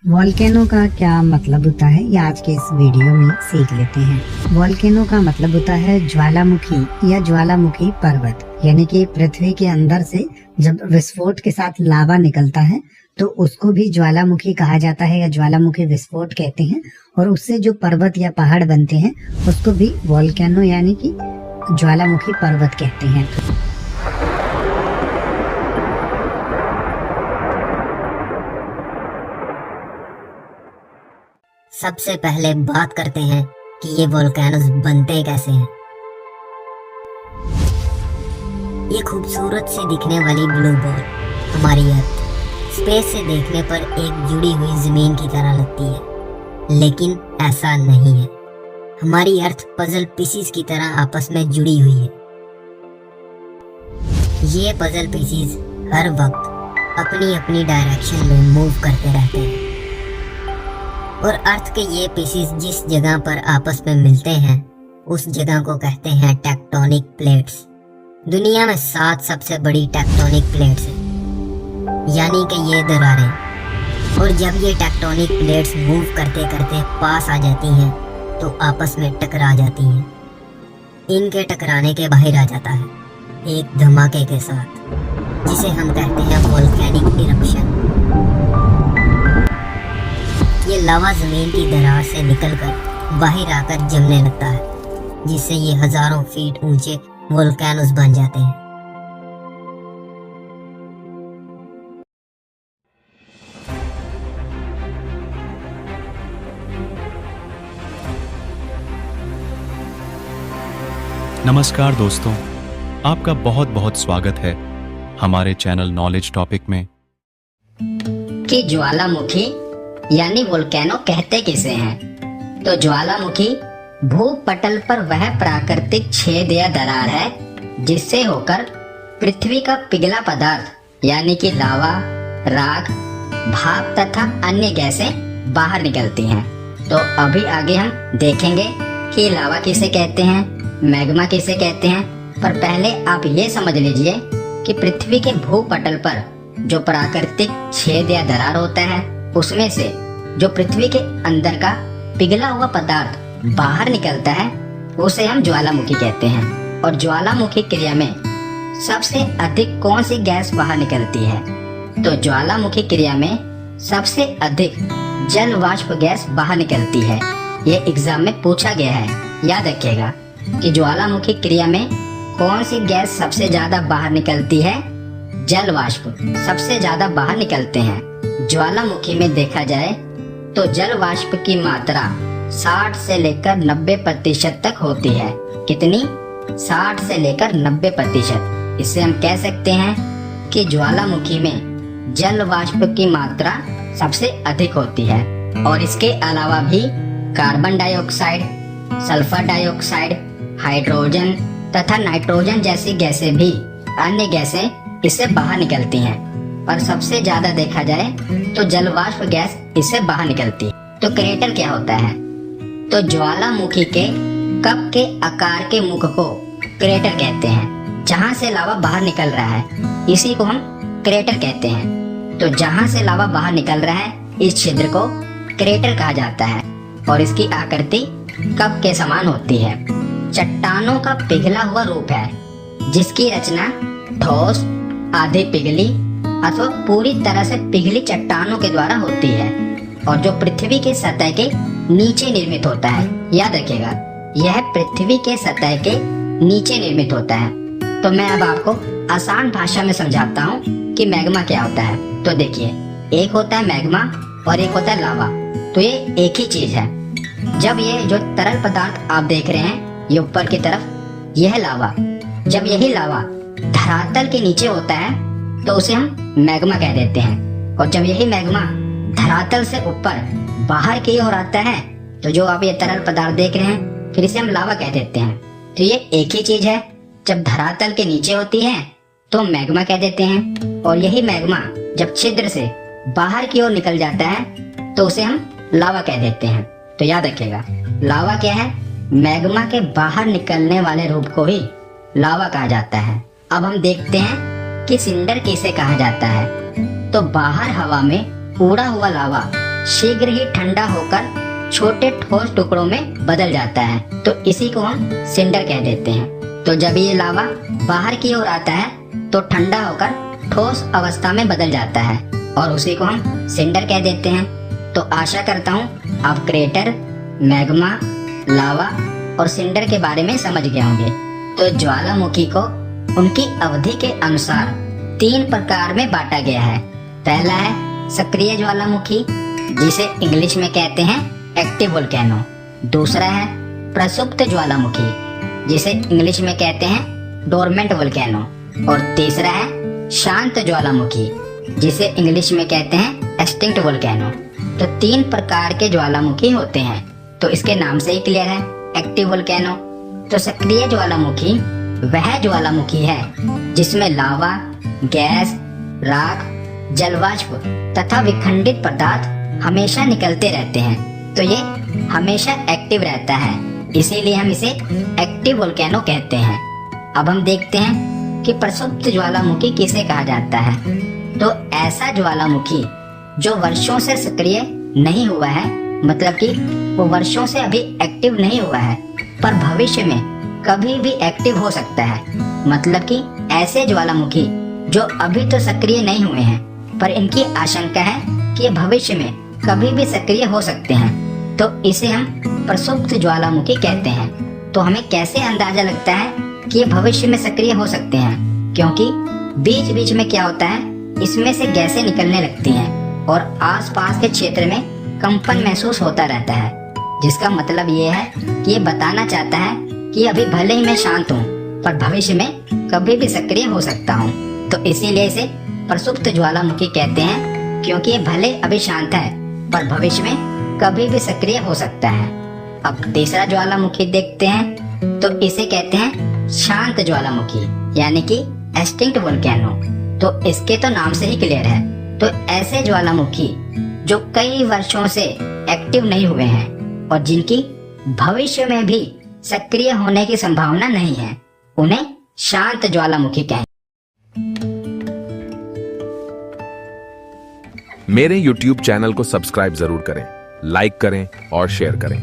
Volcano का क्या मतलब होता है ये आज के इस वीडियो में सीख लेते हैं। वोल्केनो का मतलब होता है ज्वालामुखी या ज्वालामुखी पर्वत, यानी कि पृथ्वी के अंदर से जब विस्फोट के साथ लावा निकलता है तो उसको भी ज्वालामुखी कहा जाता है या ज्वालामुखी विस्फोट कहते हैं। और उससे जो पर्वत या पहाड़ बनते हैं उसको भी वोल्केनो यानी कि ज्वालामुखी पर्वत कहते हैं। सबसे पहले बात करते हैं कि ये वोल्केनोज बनते कैसे हैं। ये खूबसूरत से दिखने वाली ब्लू बॉल हमारी अर्थ स्पेस से देखने पर एक जुड़ी हुई जमीन की तरह लगती है, लेकिन ऐसा नहीं है। हमारी अर्थ पजल पीसीज की तरह आपस में जुड़ी हुई है। ये पजल पीसीज हर वक्त अपनी अपनी डायरेक्शन में मूव करते रहते हैं और अर्थ के ये पीसीज जिस जगह पर आपस में मिलते हैं उस जगह को कहते हैं टेक्टोनिक प्लेट्स। दुनिया में 7 सबसे बड़ी टेक्टोनिक प्लेट्स हैं, यानी कि ये दरारें। और जब ये टेक्टोनिक प्लेट्स मूव करते करते पास आ जाती हैं तो आपस में टकरा जाती हैं। इनके टकराने के बाहर आ जाता है एक धमाके के साथ, जिसे हम कहते हैं वोल्केनिक इरप्शन। ये लावा जमीन की दरार से निकलकर बाहर आकर जमने लगता है, जिससे ये हजारों फीट ऊंचे वोल्केनोज बन जाते हैं। नमस्कार दोस्तों, आपका बहुत बहुत स्वागत है हमारे चैनल नॉलेज टॉपिक में। कि ज्वालामुखी यानी वोल्केनो कहते किसे हैं? तो ज्वालामुखी भूपटल पर वह प्राकृतिक छेद या दरार है जिससे होकर पृथ्वी का पिघला पदार्थ यानी कि लावा, राख, भाप तथा अन्य गैसें बाहर निकलती हैं। तो अभी आगे हम देखेंगे कि लावा किसे कहते हैं, मैग्मा किसे कहते हैं। पर पहले आप ये समझ लीजिए कि पृथ्वी के भूपटल पर जो प्राकृतिक छेद या दरार होता है उसमें से जो पृथ्वी के अंदर का पिघला हुआ पदार्थ बाहर निकलता है उसे हम ज्वालामुखी कहते हैं। और ज्वालामुखी क्रिया में सबसे अधिक कौन सी गैस बाहर निकलती है? तो ज्वालामुखी क्रिया में सबसे अधिक जल वाष्प गैस बाहर निकलती है। ये एग्जाम में पूछा गया है, याद रखिएगा कि ज्वालामुखी क्रिया में कौन सी गैस सबसे ज्यादा बाहर निकलती है? जल वाष्प सबसे ज्यादा बाहर निकलते हैं। ज्वालामुखी में देखा जाए तो जल वाष्प की मात्रा 60 से लेकर 90% तक होती है। कितनी? 60 से लेकर 90%। इससे हम कह सकते हैं कि ज्वालामुखी में जल वाष्प की मात्रा सबसे अधिक होती है। और इसके अलावा भी carbon dioxide, sulphur dioxide, hydrogen तथा नाइट्रोजन जैसी गैसें भी अन्य गैसें इससे बाहर निकलती हैं। पर सबसे ज्यादा देखा जाए तो जल वाष्प गैस इससे बाहर निकलती है। तो क्रेटर क्या होता है? तो ज्वालामुखी के कप के आकार के मुख को क्रेटर कहते हैं। जहाँ से लावा बाहर निकल रहा है इसी को हम क्रेटर कहते हैं। तो जहाँ से लावा बाहर निकल रहा है इस छिद्र को क्रेटर कहा जाता है और इसकी आकृति कप के समान होती है। चट्टानों का पिघला हुआ रूप है जिसकी रचना ठोस, आधी पिघली अथवा पूरी तरह से पिघली चट्टानों के द्वारा होती है और जो पृथ्वी के सतह के नीचे निर्मित होता है। याद रखिएगा, यह पृथ्वी के सतह के नीचे निर्मित होता है। तो मैं अब आपको आसान भाषा में समझाता हूँ कि मैग्मा क्या होता है। तो देखिए, एक होता है मैग्मा और एक होता है लावा। तो ये एक ही चीज है। जब ये जो तरल पदार्थ आप देख रहे हैं ये ऊपर की तरफ, यह लावा, जब यही लावा धरातल के नीचे होता है तो उसे हम मैग्मा कह देते हैं। और जब यही मैग्मा धरातल से ऊपर बाहर की ओर आता है तो जो आप ये तरल पदार्थ देख रहे हैं फिर इसे हम लावा कह देते हैं। तो ये एक ही चीज है। जब धरातल के नीचे होती है तो मैग्मा कह देते हैं और यही मैग्मा जब छिद्र से बाहर की ओर निकल जाता है तो उसे हम लावा कह देते हैं। तो याद रखिएगा, लावा क्या है? मैग्मा के बाहर निकलने वाले रूप को ही लावा कहा जाता है। अब हम देखते हैं कि सिंडर किसे कहा जाता है। तो बाहर हवा में उड़ा हुआ लावा शीघ्र ही ठंडा होकर छोटे ठोस टुकड़ों में बदल जाता है, तो इसी को हम सिंडर कह देते हैं। तो जब ये लावा बाहर की ओर आता है तो ठंडा होकर ठोस अवस्था में बदल जाता है और उसी को हम सिंडर कह देते हैं। तो आशा करता हूँ आप क्रेटर, मैग्मा, लावा और सिंडर के बारे में समझ गए होंगे। तो ज्वालामुखी को उनकी अवधि के अनुसार 3 प्रकार में बांटा गया है। पहला है सक्रिय ज्वालामुखी, जिसे इंग्लिश में कहते हैं एक्टिव वोल्केनो। दूसरा है प्रसुप्त ज्वालामुखी, जिसे इंग्लिश में कहते हैं डोरमेंट वोल्केनो। और तीसरा है शांत ज्वालामुखी, जिसे इंग्लिश में कहते हैं एक्सटिंक्ट वोल्केनो। तो 3 प्रकार के ज्वालामुखी होते हैं, तो इसके नाम से ही क्लियर है, एक्टिव वोल्केनो। तो सक्रिय ज्वालामुखी वह ज्वालामुखी है जिसमें लावा, गैस, राख, जलवाष्प तथा विखंडित पदार्थ हमेशा निकलते रहते हैं। तो ये हमेशा एक्टिव रहता है, इसीलिए हम इसे एक्टिव वोल्केनो कहते हैं। अब हम देखते हैं कि प्रसुप्त ज्वालामुखी किसे कहा जाता है। तो ऐसा ज्वालामुखी जो वर्षों से सक्रिय नहीं हुआ है, मतलब कि वो वर्षों से अभी एक्टिव नहीं हुआ है, पर भविष्य में कभी भी एक्टिव हो सकता है। मतलब कि ऐसे ज्वालामुखी जो अभी तो सक्रिय नहीं हुए हैं, पर इनकी आशंका है कि ये भविष्य में कभी भी सक्रिय हो सकते हैं, तो इसे हम प्रसुप्त ज्वालामुखी कहते हैं। तो हमें कैसे अंदाजा लगता है कि ये भविष्य में सक्रिय हो सकते हैं? क्योंकि बीच बीच में क्या होता है, इसमें से गैसें निकलने लगती हैं और आसपास के क्षेत्र में कंपन महसूस होता रहता है, जिसका मतलब ये है कि ये बताना चाहता है कि अभी भले ही मैं शांत हूँ, पर भविष्य में कभी भी सक्रिय हो सकता हूँ। तो इसीलिए इसे प्रसुप्त ज्वालामुखी कहते हैं, क्योंकि ये भले अभी शांत है पर भविष्य में कभी भी सक्रिय हो सकता है। अब तीसरा ज्वालामुखी देखते हैं, तो इसे कहते हैं शांत ज्वालामुखी, यानी कि एक्सटिंक्ट वोल्केनो। तो इसके तो नाम से ही क्लियर है। तो ऐसे ज्वालामुखी जो कई वर्षों से एक्टिव नहीं हुए हैं और जिनकी भविष्य में भी सक्रिय होने की संभावना नहीं है, उन्हें शांत ज्वालामुखी कहें। मेरे YouTube चैनल को सब्सक्राइब जरूर करें, लाइक करें और शेयर करें।